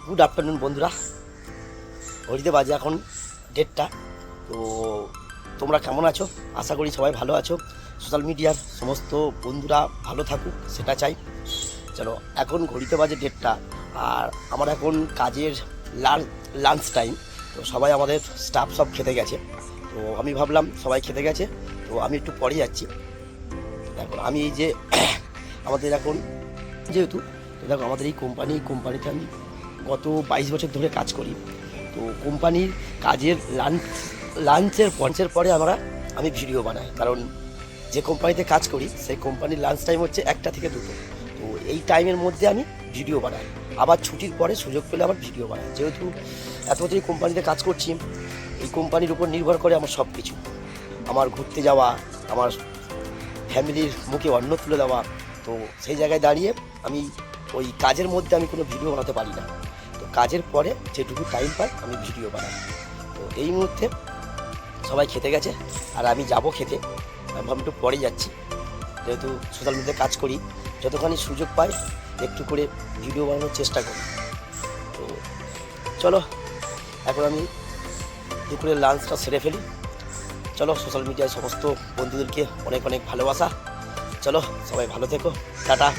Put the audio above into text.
Good afternoon বন্ধুরা, ঘড়িতে বাজে এখন 1:30। তো তোমরা কেমন আছো? আশা করি সবাই ভালো আছো। সোশ্যাল মিডিয়ার সমস্ত বন্ধুরা ভালো থাকুক, সেটা চাই। চলো, এখন ঘড়িতে বাজে 1:30 আর আমার এখন কাজের লাঞ্চ টাইম। তো সবাই আমাদের স্টাফ সব খেতে গেছে। তো আমি ভাবলাম সবাই খেতে গেছে, তো আমি একটু পরে যাচ্ছি। দেখো আমি এই যে আমাদের এখন যেহেতু দেখো আমাদের এই কোম্পানিতে আমি গত 22 বছর ধরে কাজ করি। তো কোম্পানির কাজের লাঞ্চের পঞ্চের পরে আমি ভিডিও বানাই, কারণ যে কোম্পানিতে কাজ করি সেই কোম্পানির লাঞ্চ টাইম হচ্ছে 1টা থেকে 2টো। তো এই টাইমের মধ্যে আমি ভিডিও বানাই, আবার ছুটির পরে সুযোগ পেলে আবার ভিডিও বানাই। যেহেতু এত বছর এই কোম্পানিতে কাজ করছি, এই কোম্পানির উপর নির্ভর করে আমার সব কিছু। আমার ঘুরতে যাওয়া, আমার ফ্যামিলির মুখে অন্ন তুলে দেওয়া। তো সেই জায়গায় দাঁড়িয়ে আমি ওই কাজের মধ্যে আমি কোনো ভিডিও বানাতে পারি না। তো কাজের পরে যেটুকু টাইম পাই আমি ভিডিও বানাই। তো এই মুহূর্তে সবাই খেতে গেছে আর আমি যাব খেতে। আমি একটু পরে যাচ্ছি, যেহেতু সোশ্যাল মিডিয়াতে কাজ করি, যতখানি সুযোগ পাই একটু করে ভিডিও বানানোর চেষ্টা করি। তো চলো, এখন আমি দুপুরের লাঞ্চটা সেরে ফেলি। চলো, সোশ্যাল মিডিয়ায় সমস্ত বন্ধুদেরকে অনেক অনেক ভালোবাসা। চলো, সবাই ভালো থেকো, টাটা।